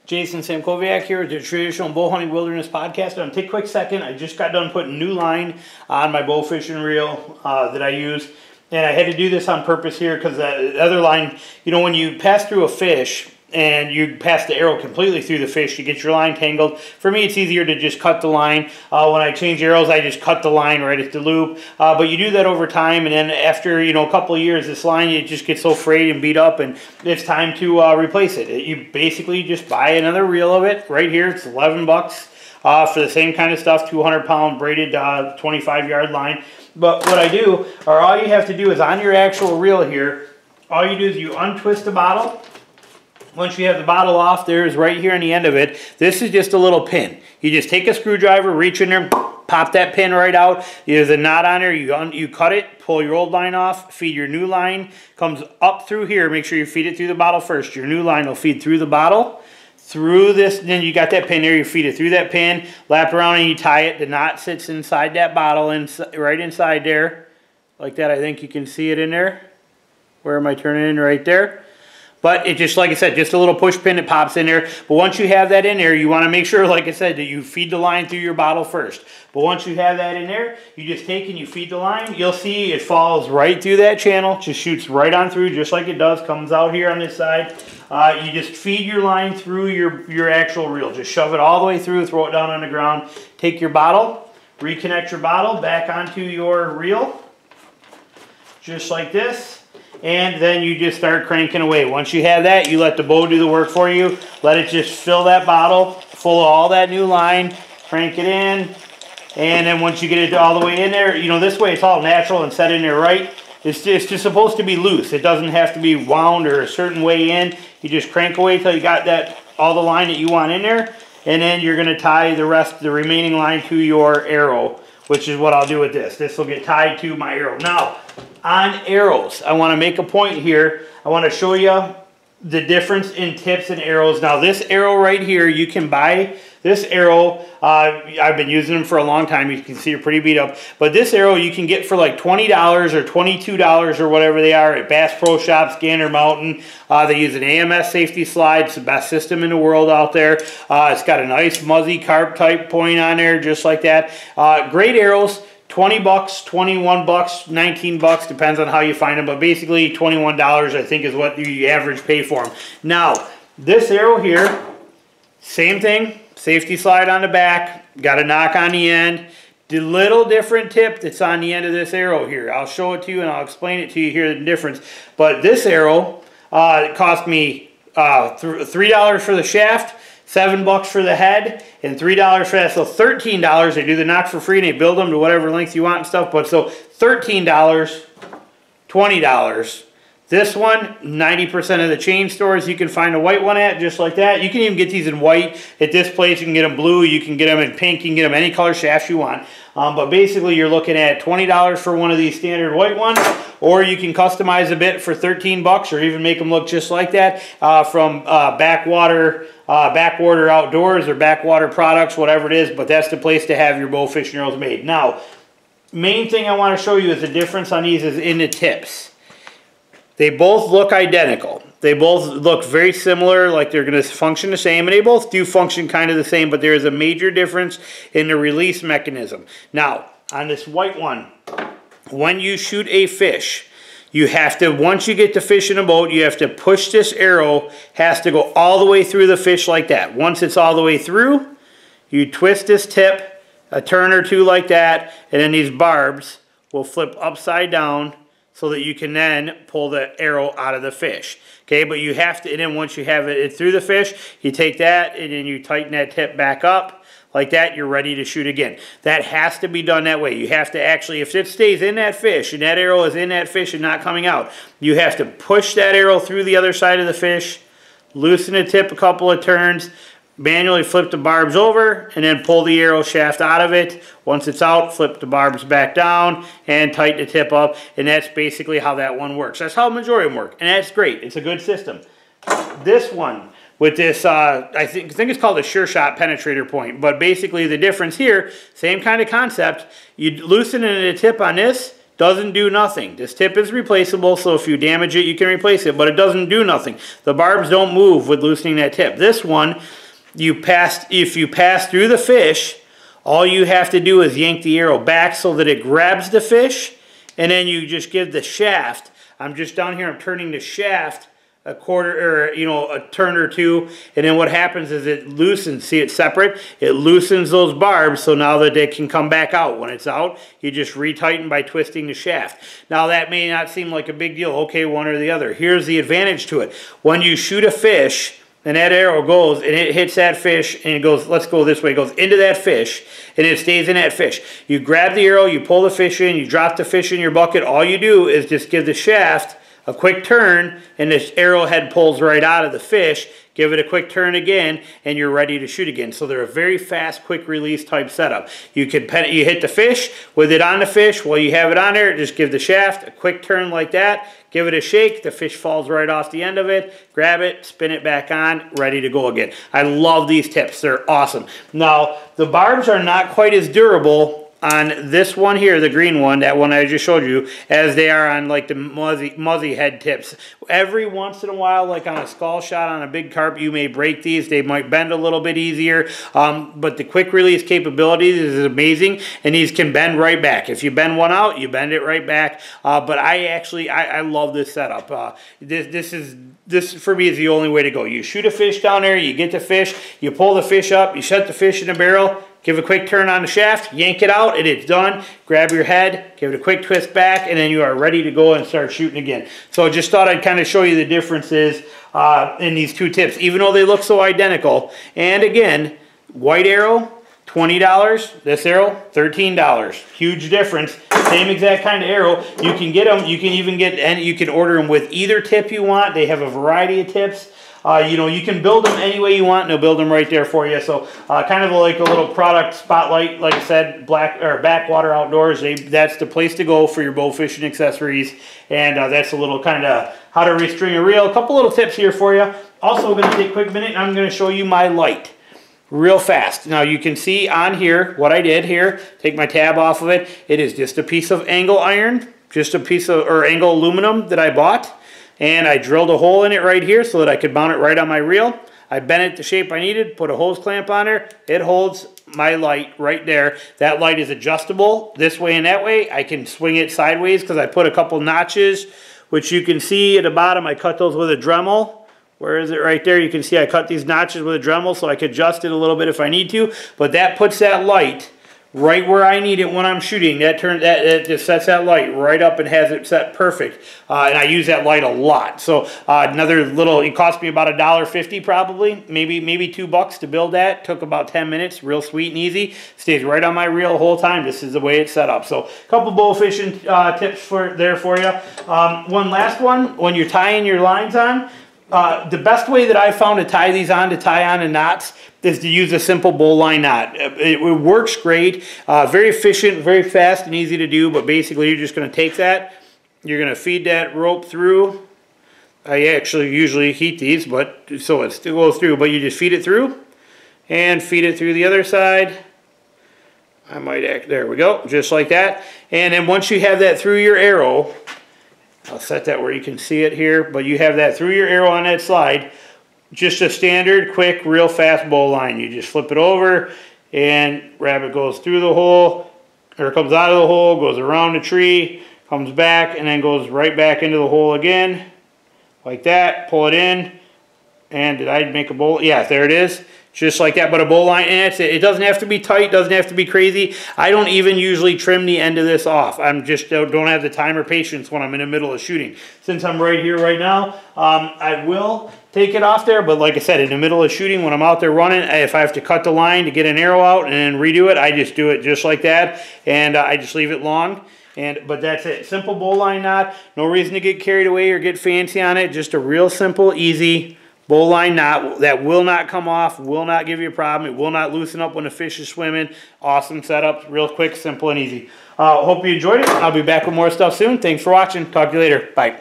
Jason Samkoviak here with the Traditional Bow Hunting Wilderness Podcast. I'm going to take a quick second. I just got done putting new line on my bow fishing reel that I use. And I had to do this on purpose here because the other line, you know, when you pass through a fish and you pass the arrow completely through the fish, you get your line tangled. For me, it's easier to just cut the line. When I change arrows, I just cut the line right at the loop. But you do that over time, and then after, you know, a couple of years, this line, it just gets so frayed and beat up, and it's time to replace it. You basically just buy another reel of it right here. It's 11 bucks for the same kind of stuff, 200-pound braided 25-yard line. But what I do, or all you have to do is on your actual reel here, all you do is you untwist the bottle. Once you have the bottle off, there's right here on the end of it, this is just a little pin. You just take a screwdriver, reach in there, pop that pin right out. There's a knot on there, you cut it, pull your old line off, feed your new line, comes up through here, make sure you feed it through the bottle first. Your new line will feed through the bottle, through this, then you got that pin there, you feed it through that pin, lap around and you tie it. The knot sits inside that bottle, right inside there, like that. I think you can see it in there. Where am I turning in? Right there. But it just, like I said, just a little push pin that pops in there. But once you have that in there, you want to make sure, like I said, that you feed the line through your bottle first. But once you have that in there, you just take and you feed the line. You'll see it falls right through that channel, just shoots right on through, just like it does, comes out here on this side. You just feed your line through your actual reel. Just shove it all the way through, throw it down on the ground. Take your bottle, reconnect your bottle back onto your reel, just like this. And then you just start cranking away. Once you have that, you let the bow do the work for you. Let it just fill that bottle full of all that new line. Crank it in. And then once you get it all the way in there, you know, this way it's all natural and set in there right. It's just supposed to be loose. It doesn't have to be wound or a certain way in. You just crank away till you got all the line that you want in there. And then you're going to tie the remaining line to your arrow, which is what I'll do with this. This will get tied to my arrow. Now, on arrows, I want to make a point here. I want to show you the difference in tips and arrows. Now, this arrow right here, you can buy this arrow. I've been using them for a long time. You can see they're pretty beat up. But this arrow you can get for like $20 or $22 or whatever they are at Bass Pro Shops, Gander Mountain. They use an AMS safety slide. It's the best system in the world out there. It's got a nice muzzy carp type point on there, just like that. Great arrows. 20 bucks, 21 bucks, 19 bucks, depends on how you find them, but basically $21 I think is what you average pay for them. Now, this arrow here, same thing, safety slide on the back, got a knock on the end. The little different tip that's on the end of this arrow here, I'll show it to you and I'll explain it to you here, the difference. But this arrow, it cost me $3 for the shaft, $7 for the head, and $3 for that. So $13. They do the knock for free and they build them to whatever length you want and stuff. But so $13, $20. This one, 90% of the chain stores you can find a white one at, just like that. You can even get these in white at this place. You can get them blue. You can get them in pink. You can get them any color shafts you want. But basically, you're looking at $20 for one of these standard white ones, or you can customize a bit for 13 bucks, or even make them look just like that from Backwater Outdoors or Backwater Products, whatever it is. But that's the place to have your bow fishing arrows made. Now, main thing I want to show you is the difference on these is in the tips. They both look identical. They both look very similar, like they're going to function the same, and they both do function kind of the same, but there is a major difference in the release mechanism. Now, on this white one, when you shoot a fish, you have to, once you get the fish in a boat, you have to push this arrow, has to go all the way through the fish like that. Once it's all the way through, you twist this tip a turn or two like that, and then these barbs will flip upside down so that you can then pull the arrow out of the fish. Okay, but you have to, and then once you have it through the fish, you take that and then you tighten that tip back up like that, you're ready to shoot again. That has to be done that way. You have to actually, if it stays in that fish and that arrow is in that fish and not coming out, you have to push that arrow through the other side of the fish, loosen the tip a couple of turns, manually flip the barbs over, and then pull the arrow shaft out of it. Once it's out, flip the barbs back down and tighten the tip up, and that's basically how that one works. That's how the majority of them work, and that's great. It's a good system. This one, with this, I think it's called a Sure Shot penetrator point, but basically the difference here, same kind of concept. You loosen the tip on this, doesn't do nothing. This tip is replaceable, so if you damage it, you can replace it, but it doesn't do nothing. The barbs don't move with loosening that tip. This one, if you pass through the fish, all you have to do is yank the arrow back so that it grabs the fish, and then you just give the shaft. I'm just down here, I'm turning the shaft a quarter, or a turn or two, and then what happens is it loosens. See, it's separate. It loosens those barbs, so now that they can come back out. When it's out, you just retighten by twisting the shaft. Now that may not seem like a big deal. Okay, one or the other. Here's the advantage to it. When you shoot a fish, and that arrow goes, and it hits that fish, and it goes, let's go this way, it goes into that fish, and it stays in that fish. You grab the arrow, you pull the fish in, you drop the fish in your bucket. All you do is just give the shaft a quick turn, and this arrowhead pulls right out of the fish. Give it a quick turn again, and you're ready to shoot again. So they're a very fast, quick release type setup. You hit the fish with it on the fish. While you have it on there, just give the shaft a quick turn like that. Give it a shake. The fish falls right off the end of it. Grab it, spin it back on, ready to go again. I love these tips. They're awesome. Now, the barbs are not quite as durable on this one here, the green one, that one I just showed you, as they are on like the muzzy head tips. Every once in a while, like on a skull shot on a big carp, you may break these. They might bend a little bit easier, but the quick release capabilities is amazing, and these can bend right back. If you bend one out, you bend it right back. But I love this setup. This for me is the only way to go. You shoot a fish down there, you get the fish, you pull the fish up, you shut the fish in a barrel, give a quick turn on the shaft, yank it out, and it's done. Grab your head, give it a quick twist back, and then you are ready to go and start shooting again. So I just thought I'd kind of show you the differences in these two tips, even though they look so identical. And again, white arrow, $20. This arrow, $13. Huge difference. Same exact kind of arrow. You can get them. You can even get, and you can order them with either tip you want. They have a variety of tips. You can build them any way you want, and they'll build them right there for you. So kind of like a little product spotlight, like I said, Backwater Outdoors. That's the place to go for your bow fishing accessories. And that's a little kind of how to restring a reel. A couple little tips here for you. Also, I'm going to take a quick minute, and I'm going to show you my light real fast. Now you can see on here what I did here. Take my tab off of it. It is just a piece of angle iron, just a piece of angle aluminum that I bought. And I drilled a hole in it right here so that I could mount it right on my reel. I bent it the shape I needed, put a hose clamp on there. It holds my light right there. That light is adjustable this way and that way. I can swing it sideways because I put a couple notches, which you can see at the bottom. I cut those with a Dremel. Where is it? Right there. You can see I cut these notches with a Dremel so I could adjust it a little bit if I need to. But that puts that light right where I need it when I'm shooting. That just sets that light right up and has it set perfect. And I use that light a lot. So another little, it cost me about $1.50 probably, maybe $2 to build that. Took about 10 minutes, real sweet and easy. Stays right on my reel the whole time. This is the way it's set up. So a couple bow fishing tips for you. One last one, when you're tying your lines on, the best way that I found to tie these on, to tie on the knots, is to use a simple bowline knot. It works great, very efficient, very fast and easy to do, but basically you're just going to take that, you're going to feed that rope through. I actually usually heat these, but so it still goes through, but you just feed it through and feed it through the other side. There we go, just like that. And then once you have that through your arrow, I'll set that where you can see it here, but you have that through your arrow on that slide. Just a standard, quick, real fast bow line. You just flip it over, and rabbit goes through the hole, or comes out of the hole, goes around the tree, comes back, and then goes right back into the hole again, like that. Pull it in, and did I make a bowl? Yeah, there it is. Just like that, but a bow line, and that's it. It doesn't have to be tight, doesn't have to be crazy. I don't even usually trim the end of this off. I'm just don't have the time or patience when I'm in the middle of shooting. Since I'm right here right now, I will take it off there, but like I said, in the middle of shooting, when I'm out there running, if I have to cut the line to get an arrow out and then redo it, I just do it just like that, and I just leave it long. But that's it. Simple bowline knot. No reason to get carried away or get fancy on it. Just a real simple, easy bowline knot that will not come off, will not give you a problem. It will not loosen up when the fish is swimming. Awesome setup, real quick, simple, and easy. Hope you enjoyed it. I'll be back with more stuff soon. Thanks for watching. Talk to you later. Bye.